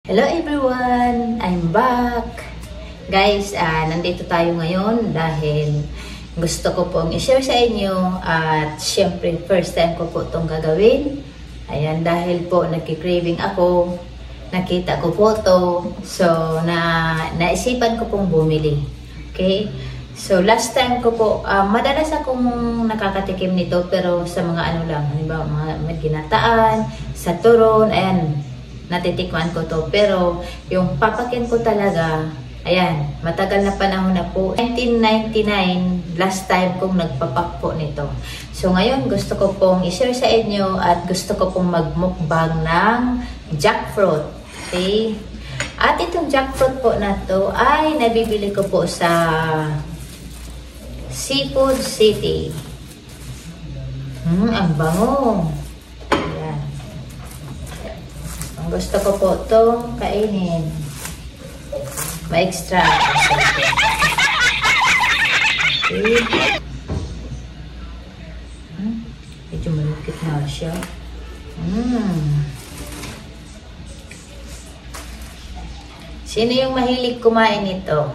Hello everyone! I'm back! Guys, nandito tayo ngayon dahil gusto ko pong i-share sa inyo at syempre first time ko po itong gagawin. Ayan, dahil po nagki-craving ako, nakita ko po ito, so naisipan ko pong bumili. Okay? So last time ko po, madalas akong nakakatikim nito pero sa mga ano lang, halimbawa mga ginataan, sa turon, ayan, natitikman ko to. Pero yung papakin ko talaga, ayan, matagal na panahon na po. 1999, last time kong nagpapak po nito. So ngayon, gusto ko pong i-share sa inyo at gusto ko pong magmukbang ng jackfruit. Okay? At itong jackfruit po na to ay nabibili ko po sa Seafood City. Ang bango. Ayan. Ang gusto ko po itong kainin. Ma-extra. Okay. Medyo malukit na siya. Sino yung mahilig kumain nito?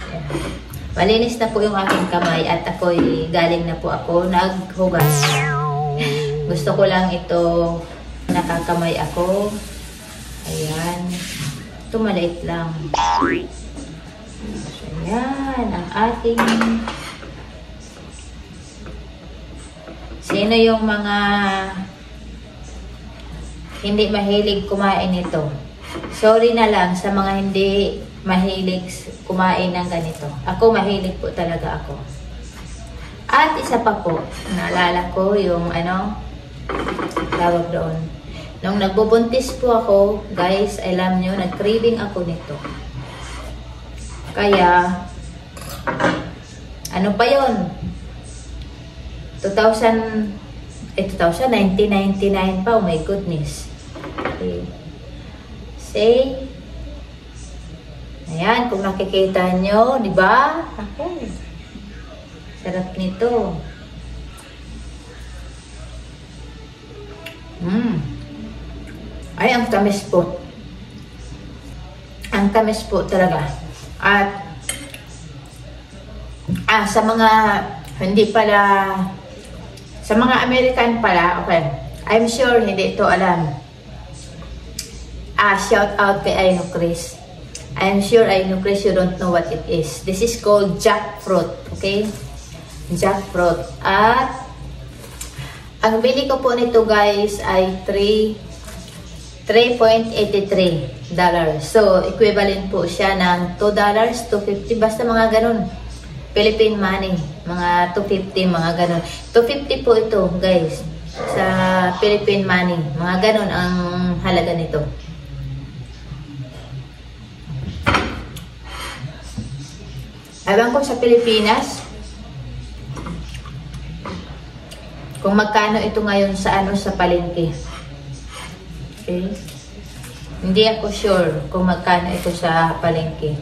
Ayan. Malinis na po yung aking kamay at ako'y galing na po ako naghugas. Gusto ko lang ito, nakakamay ako. Ayan. Ito maliit lang. So, ayan, ang ating... Sino yung mga hindi mahilig kumain nito? Sorry na lang sa mga hindi mahilig kumain ng ganito. Ako, mahilig po talaga ako. At isa pa po, naalala ko yung ano, tawag doon. Nung nagbubuntis po ako, guys, alam nyo, nag-craving ako nito. Kaya, ano pa yun? 1999 pa, oh my goodness. Okay. Say, ayan, kung nakikita nyo, di ba? Ako, sarap nito. Ay, ang tamis po. Ang tamis po talaga. At, sa mga, hindi pala, sa mga American pala, okay, I'm sure hindi ito alam. Shout out kay Aino Chris. I'm sure Aino Chris, you don't know what it is. This is called jackfruit, okay? Jackfruit. At, ang bili ko po nito guys ay $3.83. So, equivalent po siya ng $2, $2.50, basta mga ganun. Philippine money, mga $2.50, mga ganun. $2.50 po ito, guys, sa Philippine money. Mga ganun ang halaga nito. Alam ko sa Pilipinas, kung magkano ito ngayon sa sa palengke. Okay? Hindi ako sure kung magkano ito sa palengke.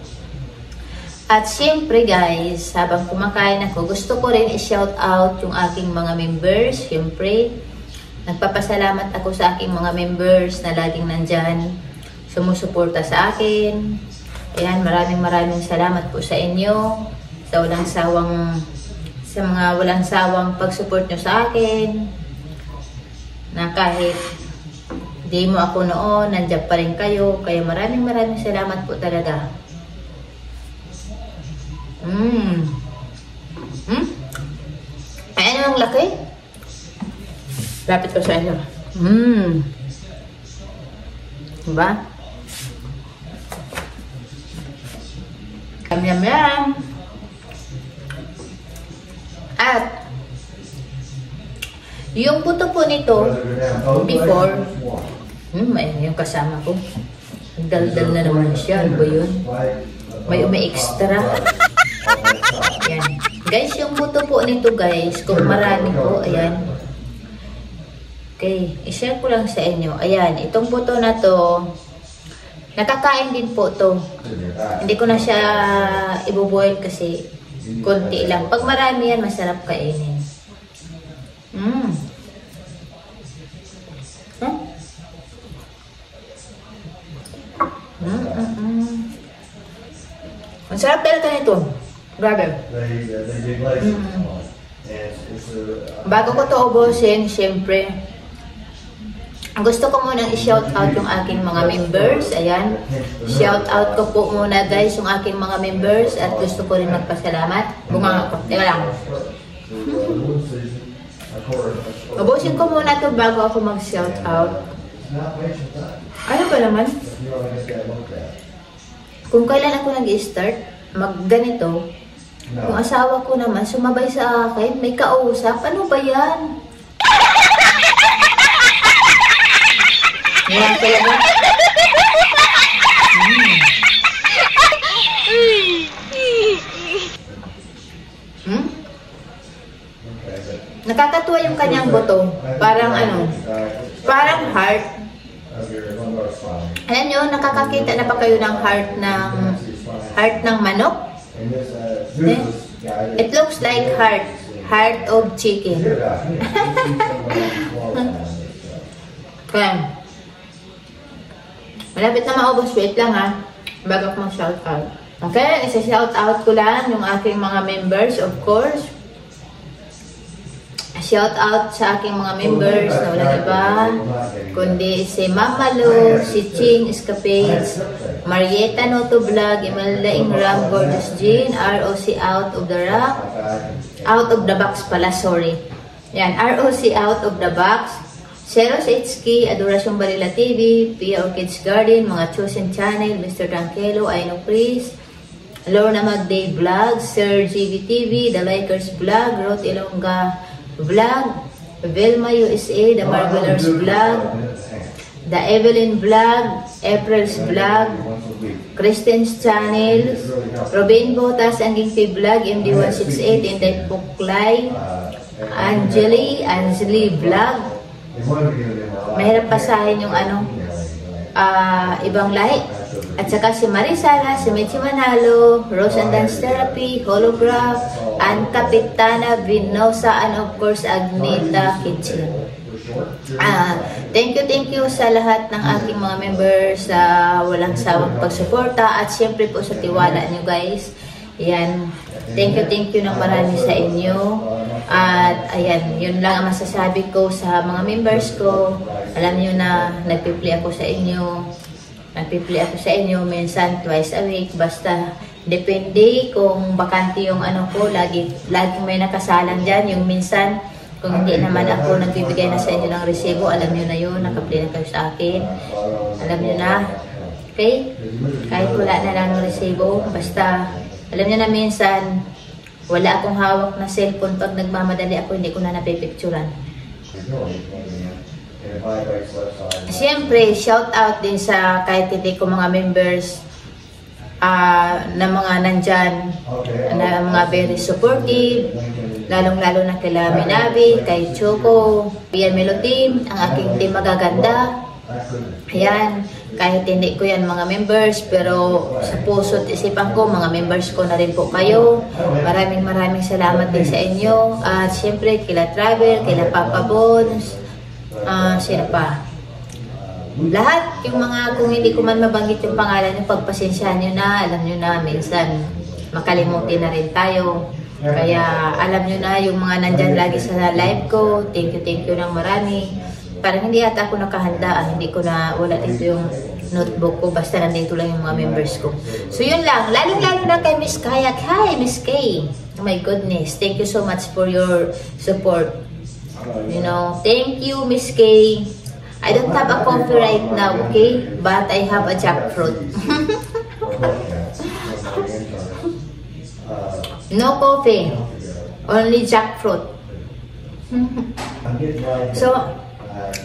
At siyempre guys, habang kumakain ako, gusto ko rin i-shout out yung aking mga members. Siyempre, nagpapasalamat ako sa aking mga members na laging nandyan, sumusuporta sa akin. Ayan, maraming salamat po sa inyo, sa mga walang sawang pag-support nyo sa akin, na kahit di mo ako noon, nandiyan pa rin kayo. Kaya maraming salamat po talaga. Ayan ang laki. Lapit ko sa inyo. Diba? Yum. At yung buto po nito before, yung kasama ko, daldal na naman siya. Ano ba yun? May extra. Ayan. Guys, yung buto po nito guys, kung marami po, ayan. Okay, i-share ko lang sa inyo. Ayan, itong buto na to, nakakain din po to. Hindi ko na siya ibuboil kasi konti lang. Pag marami yan, masarap kainin. Ang sarap talaga nito. Grabe. Bago ko to ubusin, syempre, gusto ko munang i-shout out yung aking mga members. Ayan. Shout out ko po muna guys yung aking mga members at gusto ko rin magpasalamat. Bunga ako. Teka lang. Ubusin ko muna to bago ako mag-shout out. Ano ba naman? Kung kailan ako nag-start, mag-ganito, yung asawa ko naman, sumabay sa akin, may kausap. Ano ba yan? Yan talaga. Nakakatuwa yung kanyang buto. Parang ano, parang heart. Alam nyo, nakakakita na pa kayo ng heart ng manok? It looks like heart of chicken. Kaya, malapit na maubos. Wait lang ha, bago ko mag-shout out. Okay, isa-shout out ko lang yung aking mga members, of course. Shout out sa aking mga members na walang iba, kundi si Mama Lu, si Ching Escapades, Marieta Noto Vlog, Imelda Ingram, Gorgeous Jean, ROC Out of the Box pala, sorry. Yan, ROC Out of the Box, Ceros HK, Adoracion Barilla TV, Pia Orchids Garden, mga Chosen Channel, Mr. Tranquilo, Aino Priest, Lorna Magday Vlog, Sir GB TV, The Likers Vlog, Ruth Ilongga Vlog, Velma USA, The Marvelers Vlog, The Evelyn Vlog, April's Vlog, Kristen's Channel, Robin Botas, Anging P Vlog, MD168, Inday Puklay, Anjali Vlog. Mahirap pasahin yung ano, ibang lahi. At saka si Marisala, si Mechi Manalo, Rose and Dance Therapy, Holograph, and Kapitana Vinosa, and of course, Agneta Kitchen. Thank you sa lahat ng aking mga members sa walang sawang pagsuporta at syempre po sa tiwala nyo guys. Yan. Thank you ng marami sa inyo. At ayan, yun lang ang masasabi ko sa mga members ko. Alam nyo na nagpipli ako sa inyo. Minsan twice a week. Basta depende kung bakante yung ano ko. Lagi may nakasalang dyan. Yung minsan, kung hindi naman ako nagbibigay na sa inyo ng resibo, alam nyo na yun. Nakapli na kayo sa akin. Alam nyo na. Okay? Kahit wala na lang ng resibo. Basta, alam nyo na minsan, wala akong hawak na cellphone. Pag nagmamadali ako, hindi ko na napipicturan. Siyempre, shout out din sa kahit hindi ko mga members na mga nandyan, na mga very supportive, lalong-lalo na kila Minabi, kay Choco, Pian Melo Team, ang aking team magaganda. Ayan, kahit hindi ko yan mga members, pero sa puso at isipan ko, mga members ko na rin po kayo. Maraming salamat din sa inyo. At siyempre, kila Travel, kila Papa Bones, sino pa? Lahat, yung mga, kung hindi ko man mabanggit yung pangalan nyo, pagpasensyahan nyo na, alam nyo na, minsan makalimutin na rin tayo. Kaya alam nyo na, yung mga nandyan lagi sa live ko, thank you ng marami. Parang hindi ata ako nakahanda, hindi ko na, wala dito yung notebook ko, basta nandito lang yung mga members ko. So yun lang, lalong-lalo na kay Miss Kayak. Hi, Miss Kay! Oh my goodness, thank you so much for your support. You know, thank you, Miss Kay. I don't have a coffee right now, okay? But I have a jackfruit. No coffee. Only jackfruit. So,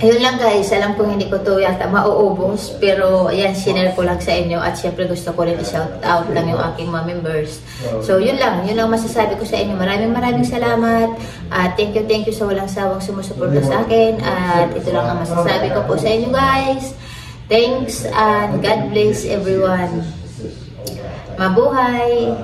ayun lang guys. Alam kong hindi ko to yata mauubos. Pero, ayan, sinare ko lang sa inyo. At syempre gusto ko rin i-shout out lang yung aking mga members. So, yun lang. Yun lang masasabi ko sa inyo. Maraming salamat. At thank you sa walang sawang sumusuporta sa akin. At ito lang ang masasabi ko po sa inyo guys. Thanks and God bless everyone. Mabuhay!